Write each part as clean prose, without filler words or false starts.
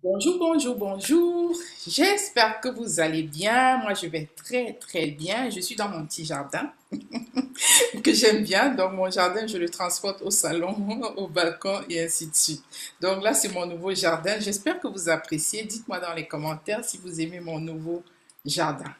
Bonjour, bonjour, bonjour. J'espère que vous allez bien. Moi, je vais très, très bien. Je suis dans mon petit jardin que j'aime bien. Donc, mon jardin, je le transporte au salon, au balcon et ainsi de suite. Donc là, c'est mon nouveau jardin. J'espère que vous appréciez. Dites-moi dans les commentaires si vous aimez mon nouveau jardin.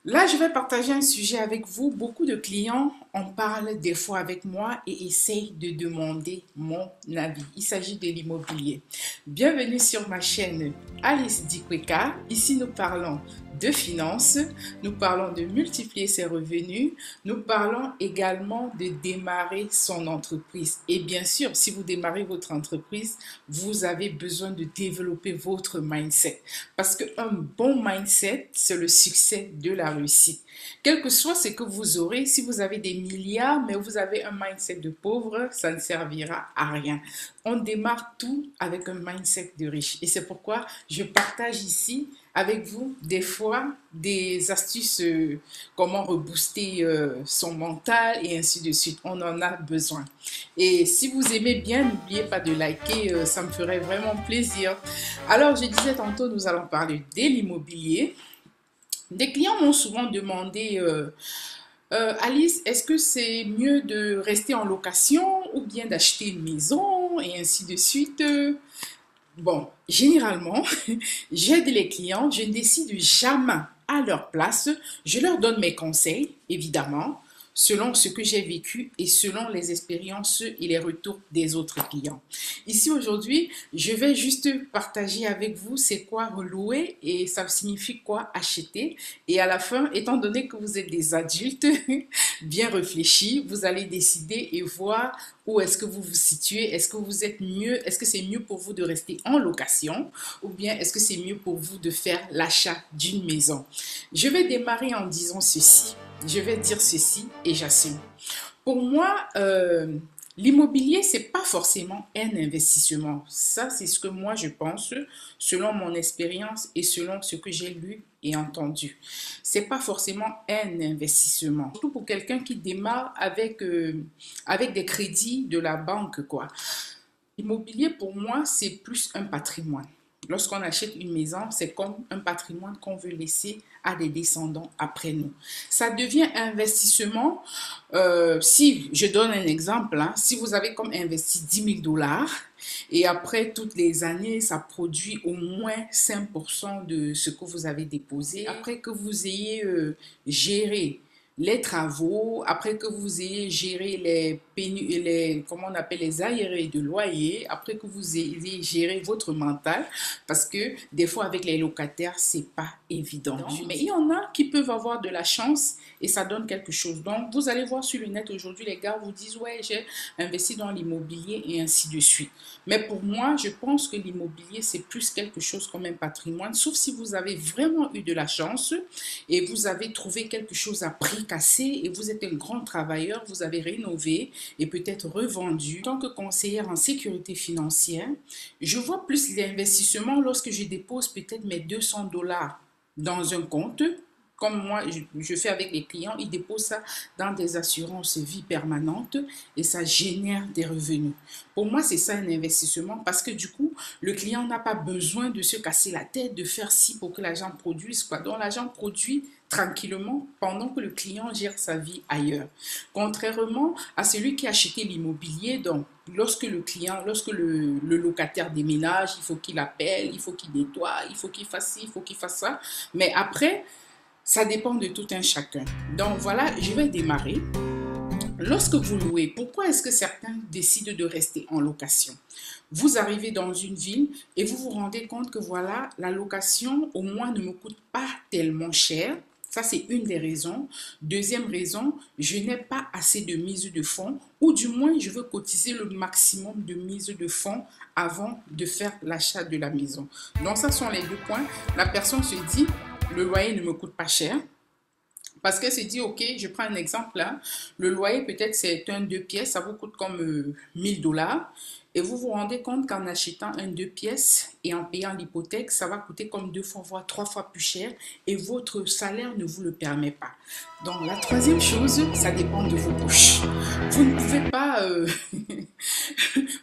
Là, je vais partager un sujet avec vous. Beaucoup de clients en parlent des fois avec moi et essayent de demander mon avis. Il s'agit de l'immobilier. Bienvenue sur ma chaîne Alice Dikweka. Ici, nous parlons de finances, nous parlons de multiplier ses revenus, nous parlons également de démarrer son entreprise. Et bien sûr, si vous démarrez votre entreprise, vous avez besoin de développer votre mindset. Parce qu'un bon mindset, c'est le succès de la réussite. Quel que soit ce que vous aurez, si vous avez des milliards, mais vous avez un mindset de pauvre, ça ne servira à rien. On démarre tout avec un mindset de riche. Et c'est pourquoi je partage ici avec vous des fois des astuces, comment rebooster son mental et ainsi de suite. On en a besoin. Et si vous aimez bien, n'oubliez pas de liker, ça me ferait vraiment plaisir. Alors, je disais tantôt, nous allons parler de l'immobilier. Des clients m'ont souvent demandé, Alice, est-ce que c'est mieux de rester en location ou bien d'acheter une maison et ainsi de suite. Bon, généralement, j'aide les clients, je ne décide jamais à leur place. Je leur donne mes conseils, évidemment, selon ce que j'ai vécu et selon les expériences et les retours des autres clients. Ici, aujourd'hui, je vais juste partager avec vous c'est quoi louer et ça signifie quoi acheter. Et à la fin, étant donné que vous êtes des adultes bien réfléchis, vous allez décider et voir où est-ce que vous vous situez. Est-ce que vous êtes mieux, est-ce que c'est mieux pour vous de rester en location ou bien est-ce que c'est mieux pour vous de faire l'achat d'une maison? Je vais démarrer en disant ceci. Je vais dire ceci et j'assume. Pour moi, l'immobilier, c'est pas forcément un investissement. Ça, c'est ce que moi je pense, selon mon expérience et selon ce que j'ai lu et entendu. C'est pas forcément un investissement. Surtout pour quelqu'un qui démarre avec des crédits de la banque, quoi. L'immobilier, pour moi, c'est plus un patrimoine. Lorsqu'on achète une maison, c'est comme un patrimoine qu'on veut laisser à des descendants après nous. Ça devient investissement. Si je donne un exemple, hein, si vous avez comme investi 10 000 $ et après toutes les années, ça produit au moins 5% de ce que vous avez déposé. Après que vous ayez géré les travaux, après que vous ayez géré comment on appelle, les arriérés de loyer, après que vous ayez géré votre mental, parce que des fois avec les locataires, c'est pas évident. Mais il y en a qui peuvent avoir de la chance et ça donne quelque chose. Donc, vous allez voir sur le net aujourd'hui, les gars vous disent, ouais, j'ai investi dans l'immobilier et ainsi de suite. Mais pour moi, je pense que l'immobilier, c'est plus quelque chose comme un patrimoine, sauf si vous avez vraiment eu de la chance et vous avez trouvé quelque chose à prix cassé et vous êtes un grand travailleur, vous avez rénové et peut-être revendu. En tant que conseillère en sécurité financière, je vois plus l'investissement lorsque je dépose peut-être mes 200 $ dans un compte. Comme moi, je fais avec les clients, ils déposent ça dans des assurances vie permanentes et ça génère des revenus. Pour moi, c'est ça un investissement parce que du coup, le client n'a pas besoin de se casser la tête, de faire ci pour que l'argent produise, quoi. Donc, l'argent produit tranquillement pendant que le client gère sa vie ailleurs. Contrairement à celui qui a acheté l'immobilier, donc lorsque le locataire déménage, il faut qu'il appelle, il faut qu'il nettoie, il faut qu'il fasse ci, il faut qu'il fasse ça. Mais après, ça dépend de tout un chacun. Donc voilà, je vais démarrer. Lorsque vous louez, pourquoi est-ce que certains décident de rester en location? Vous arrivez dans une ville et vous vous rendez compte que voilà, la location au moins ne me coûte pas tellement cher. Ça, c'est une des raisons. Deuxième raison, je n'ai pas assez de mise de fonds ou du moins, je veux cotiser le maximum de mise de fonds avant de faire l'achat de la maison. Donc, ça sont les deux points. La personne se dit, le loyer ne me coûte pas cher. Parce qu'elle se dit, ok, je prends un exemple là, le loyer peut-être c'est un deux pièces, ça vous coûte comme 1000 $. Et vous vous rendez compte qu'en achetant un deux pièces et en payant l'hypothèque, ça va coûter comme deux fois, voire trois fois plus cher et votre salaire ne vous le permet pas. Donc la troisième chose, ça dépend de vos poches. Vous ne pouvez pas,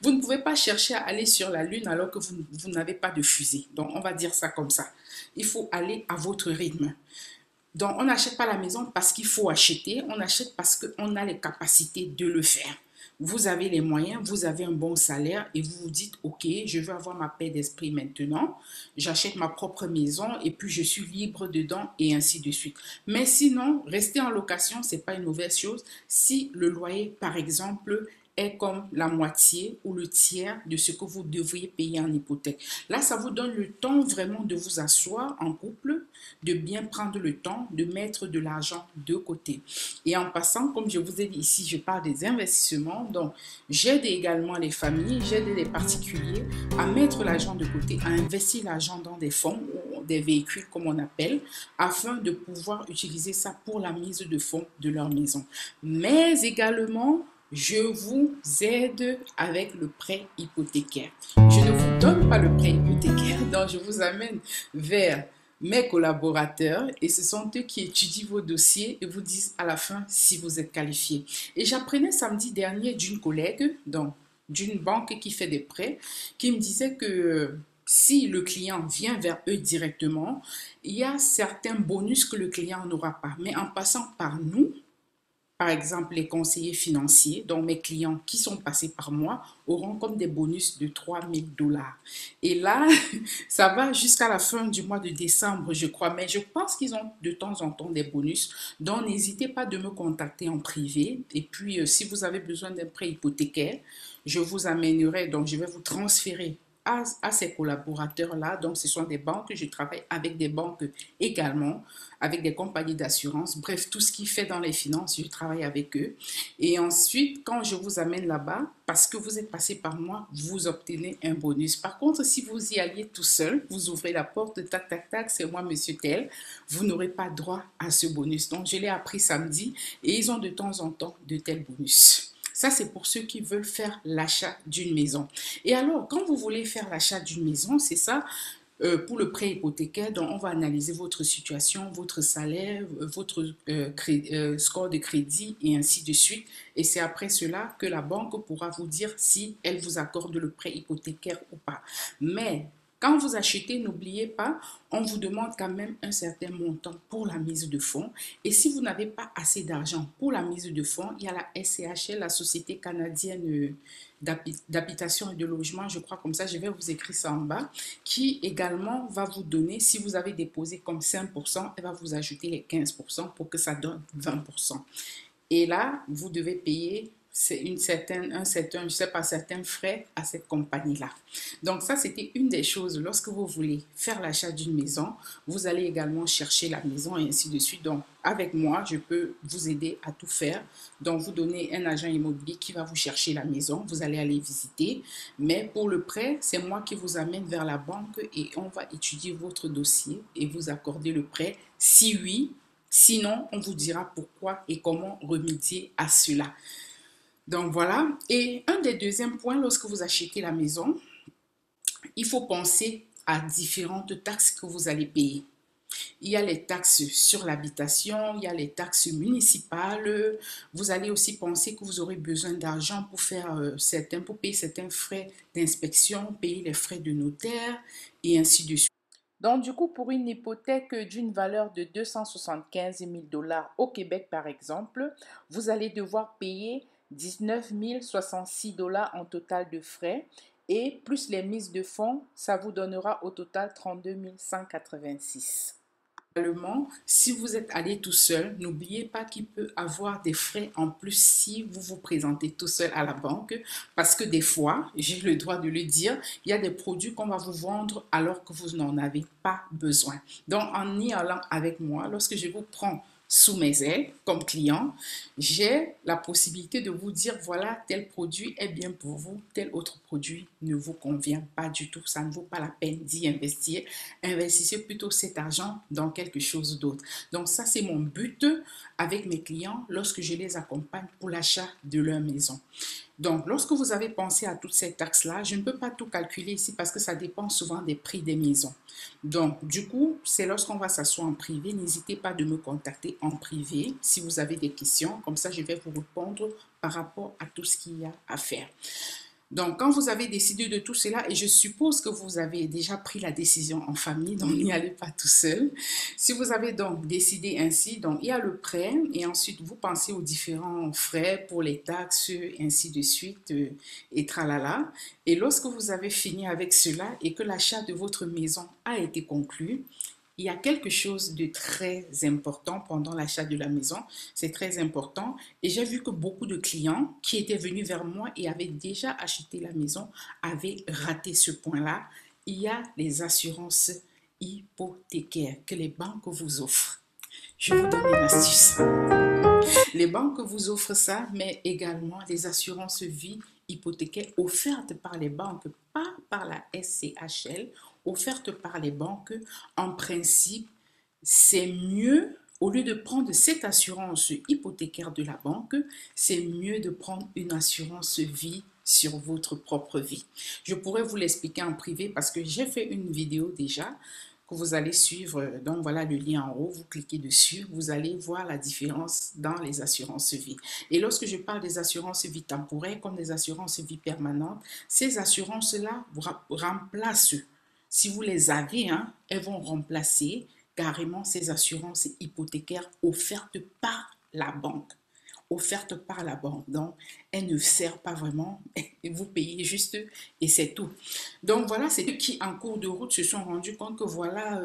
vous ne pouvez pas chercher à aller sur la Lune alors que vous n'avez pas de fusée. Donc on va dire ça comme ça. Il faut aller à votre rythme. Donc, on n'achète pas la maison parce qu'il faut acheter, on achète parce qu'on a les capacités de le faire. Vous avez les moyens, vous avez un bon salaire et vous vous dites, ok, je veux avoir ma paix d'esprit maintenant, j'achète ma propre maison et puis je suis libre dedans et ainsi de suite. Mais sinon, rester en location, c'est pas une mauvaise chose. Si le loyer, par exemple, est comme la moitié ou le tiers de ce que vous devriez payer en hypothèque. Là, ça vous donne le temps vraiment de vous asseoir en couple, de bien prendre le temps de mettre de l'argent de côté. Et en passant, comme je vous ai dit ici, je parle des investissements. Donc, j'aide également les familles, j'aide les particuliers à mettre l'argent de côté, à investir l'argent dans des fonds ou des véhicules, comme on appelle, afin de pouvoir utiliser ça pour la mise de fonds de leur maison. Mais également, je vous aide avec le prêt hypothécaire. Je ne vous donne pas le prêt hypothécaire, donc je vous amène vers mes collaborateurs et ce sont eux qui étudient vos dossiers et vous disent à la fin si vous êtes qualifié. Et j'apprenais samedi dernier d'une collègue, donc d'une banque qui fait des prêts, qui me disait que si le client vient vers eux directement, il y a certains bonus que le client n'aura pas. Mais en passant par nous, par exemple, les conseillers financiers, donc mes clients qui sont passés par moi, auront comme des bonus de 3000 $. Et là, ça va jusqu'à la fin du mois de décembre, je crois. Mais je pense qu'ils ont de temps en temps des bonus. Donc, n'hésitez pas de me contacter en privé. Et puis, si vous avez besoin d'un prêt hypothécaire, je vous amènerai, donc je vais vous transférer à ces collaborateurs-là. Donc, ce sont des banques. Je travaille avec des banques également, avec des compagnies d'assurance. Bref, tout ce qui fait dans les finances, je travaille avec eux. Et ensuite, quand je vous amène là-bas, parce que vous êtes passé par moi, vous obtenez un bonus. Par contre, si vous y alliez tout seul, vous ouvrez la porte, tac, tac, tac, c'est moi, monsieur tel, vous n'aurez pas droit à ce bonus. Donc, je l'ai appris samedi et ils ont de temps en temps de tels bonus. Ça, c'est pour ceux qui veulent faire l'achat d'une maison. Et alors, quand vous voulez faire l'achat d'une maison, c'est ça, pour le prêt hypothécaire, donc on va analyser votre situation, votre salaire, votre score de crédit et ainsi de suite. Et c'est après cela que la banque pourra vous dire si elle vous accorde le prêt hypothécaire ou pas. Mais quand vous achetez, n'oubliez pas, on vous demande quand même un certain montant pour la mise de fonds. Et si vous n'avez pas assez d'argent pour la mise de fonds, il y a la SCHL, la Société canadienne d'habitation et de logement, je crois comme ça, je vais vous écrire ça en bas, qui également va vous donner, si vous avez déposé comme 5%, elle va vous ajouter les 15% pour que ça donne 20%. Et là, vous devez payer je sais pas, certains frais à cette compagnie-là. Donc ça, c'était une des choses. Lorsque vous voulez faire l'achat d'une maison, vous allez également chercher la maison et ainsi de suite. Donc, avec moi, je peux vous aider à tout faire. Donc, vous donnez un agent immobilier qui va vous chercher la maison. Vous allez aller visiter. Mais pour le prêt, c'est moi qui vous amène vers la banque et on va étudier votre dossier et vous accorder le prêt. Si oui, sinon, on vous dira pourquoi et comment remédier à cela. Donc voilà. Et un des deuxièmes points, lorsque vous achetez la maison, il faut penser à différentes taxes que vous allez payer. Il y a les taxes sur l'habitation, il y a les taxes municipales. Vous allez aussi penser que vous aurez besoin d'argent pour pour payer certains frais d'inspection, payer les frais de notaire et ainsi de suite. Donc, du coup, pour une hypothèque d'une valeur de 275 000 $ au Québec, par exemple, vous allez devoir payer 19 066 $ en total de frais et plus les mises de fonds, ça vous donnera au total 32 186. Également, si vous êtes allé tout seul, n'oubliez pas qu'il peut avoir des frais en plus si vous vous présentez tout seul à la banque parce que des fois, j'ai le droit de le dire, il y a des produits qu'on va vous vendre alors que vous n'en avez pas besoin. Donc, en y allant avec moi, lorsque je vous prends sous mes ailes comme client, j'ai la possibilité de vous dire voilà, tel produit est bien pour vous, tel autre produit ne vous convient pas du tout, ça ne vaut pas la peine d'y investir. Investissez plutôt cet argent dans quelque chose d'autre. Donc ça, c'est mon but avec mes clients lorsque je les accompagne pour l'achat de leur maison. Donc, lorsque vous avez pensé à toutes ces taxes-là, je ne peux pas tout calculer ici parce que ça dépend souvent des prix des maisons. Donc, du coup, c'est lorsqu'on va s'asseoir en privé, n'hésitez pas de me contacter en privé si vous avez des questions. Comme ça, je vais vous répondre par rapport à tout ce qu'il y a à faire. Donc, quand vous avez décidé de tout cela, et je suppose que vous avez déjà pris la décision en famille, donc n'y allez pas tout seul. Si vous avez donc décidé ainsi, donc il y a le prêt, et ensuite vous pensez aux différents frais pour les taxes, ainsi de suite, et tralala. Et lorsque vous avez fini avec cela et que l'achat de votre maison a été conclu, il y a quelque chose de très important pendant l'achat de la maison. C'est très important. Et j'ai vu que beaucoup de clients qui étaient venus vers moi et avaient déjà acheté la maison avaient raté ce point-là. Il y a les assurances hypothécaires que les banques vous offrent. Je vous donne une astuce. Les banques vous offrent ça, mais également les assurances vie hypothécaires offertes par les banques, pas par la SCHL, offertes par les banques. En principe, c'est mieux, au lieu de prendre cette assurance hypothécaire de la banque, c'est mieux de prendre une assurance vie sur votre propre vie. Je pourrais vous l'expliquer en privé parce que j'ai fait une vidéo déjà que vous allez suivre. Donc voilà le lien en haut, vous cliquez dessus, vous allez voir la différence dans les assurances vie. Et lorsque je parle des assurances vie temporaires comme des assurances vie permanentes, ces assurances-là remplacent, si vous les avez, hein, elles vont remplacer carrément ces assurances hypothécaires offertes par la banque. Offertes par la banque. Donc, elles ne servent pas vraiment. Vous payez juste et c'est tout. Donc, voilà, c'est eux qui, en cours de route, se sont rendus compte que voilà,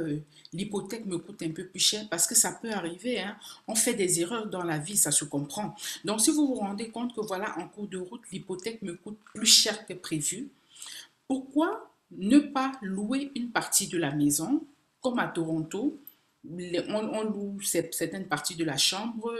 l'hypothèque me coûte un peu plus cher parce que ça peut arriver. Hein. On fait des erreurs dans la vie, ça se comprend. Donc, si vous vous rendez compte que voilà, en cours de route, l'hypothèque me coûte plus cher que prévu, pourquoi ne pas louer une partie de la maison, comme à Toronto? On loue certaines parties de la chambre,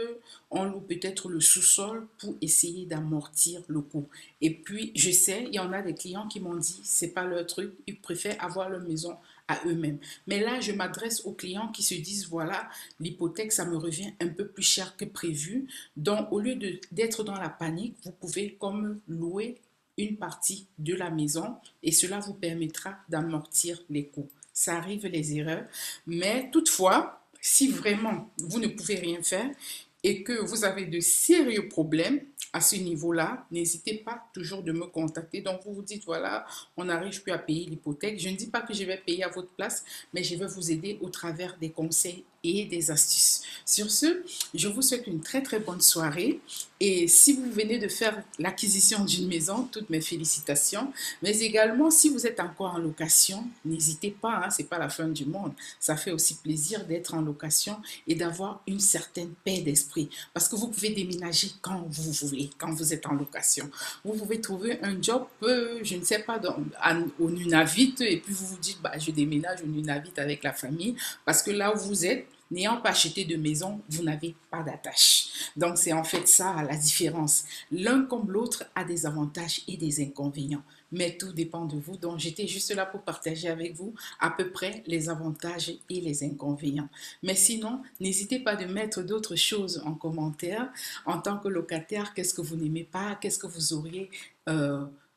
on loue peut-être le sous-sol pour essayer d'amortir le coût. Et puis, je sais, il y en a des clients qui m'ont dit, c'est pas leur truc, ils préfèrent avoir leur maison à eux-mêmes. Mais là, je m'adresse aux clients qui se disent, voilà, l'hypothèque, ça me revient un peu plus cher que prévu. Donc, au lieu d'être dans la panique, vous pouvez comme louer une partie de la maison et cela vous permettra d'amortir les coûts. Ça arrive les erreurs, mais toutefois, si vraiment vous ne pouvez rien faire et que vous avez de sérieux problèmes à ce niveau-là, n'hésitez pas toujours de me contacter. Donc, vous vous dites, voilà, on n'arrive plus à payer l'hypothèque. Je ne dis pas que je vais payer à votre place, mais je vais vous aider au travers des conseils et des astuces. Sur ce, je vous souhaite une très très bonne soirée et si vous venez de faire l'acquisition d'une maison, toutes mes félicitations. Mais également, si vous êtes encore en location, n'hésitez pas, hein, c'est pas la fin du monde. Ça fait aussi plaisir d'être en location et d'avoir une certaine paix d'esprit parce que vous pouvez déménager quand vous voulez, quand vous êtes en location. Vous pouvez trouver un job, je ne sais pas, au Nunavut et puis vous vous dites, bah, je déménage au Nunavut avec la famille parce que là où vous êtes, n'ayant pas acheté de maison, vous n'avez pas d'attache. Donc, c'est en fait ça la différence. L'un comme l'autre a des avantages et des inconvénients. Mais tout dépend de vous. Donc, j'étais juste là pour partager avec vous à peu près les avantages et les inconvénients. Mais sinon, n'hésitez pas de mettre d'autres choses en commentaire. En tant que locataire, qu'est-ce que vous n'aimez pas? Qu'est-ce que vous auriez...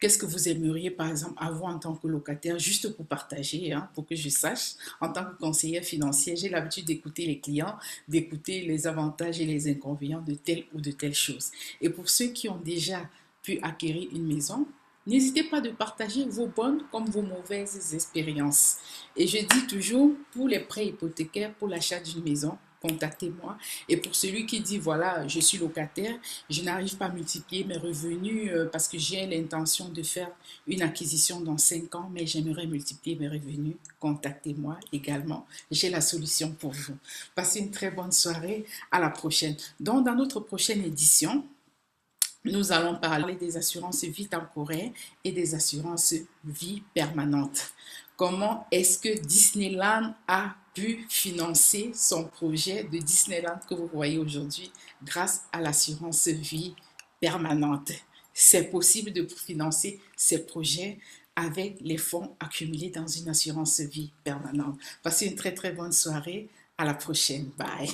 Qu'est-ce que vous aimeriez, par exemple, avoir en tant que locataire, juste pour partager, hein, pour que je sache. En tant que conseillère financière, j'ai l'habitude d'écouter les clients, d'écouter les avantages et les inconvénients de telle ou de telle chose. Et pour ceux qui ont déjà pu acquérir une maison, n'hésitez pas de partager vos bonnes comme vos mauvaises expériences. Et je dis toujours, pour les prêts hypothécaires, pour l'achat d'une maison, contactez-moi. Et pour celui qui dit, voilà, je suis locataire, je n'arrive pas à multiplier mes revenus parce que j'ai l'intention de faire une acquisition dans 5 ans, mais j'aimerais multiplier mes revenus, contactez-moi également. J'ai la solution pour vous. Passez une très bonne soirée. À la prochaine. Donc, dans notre prochaine édition, nous allons parler des assurances vie temporaires et des assurances vie permanentes. comment est-ce que Disneyland a pu financer son projet de Disneyland que vous voyez aujourd'hui grâce à l'assurance vie permanente. C'est possible de financer ces projets avec les fonds accumulés dans une assurance vie permanente. Passez une très très bonne soirée. À la prochaine. Bye.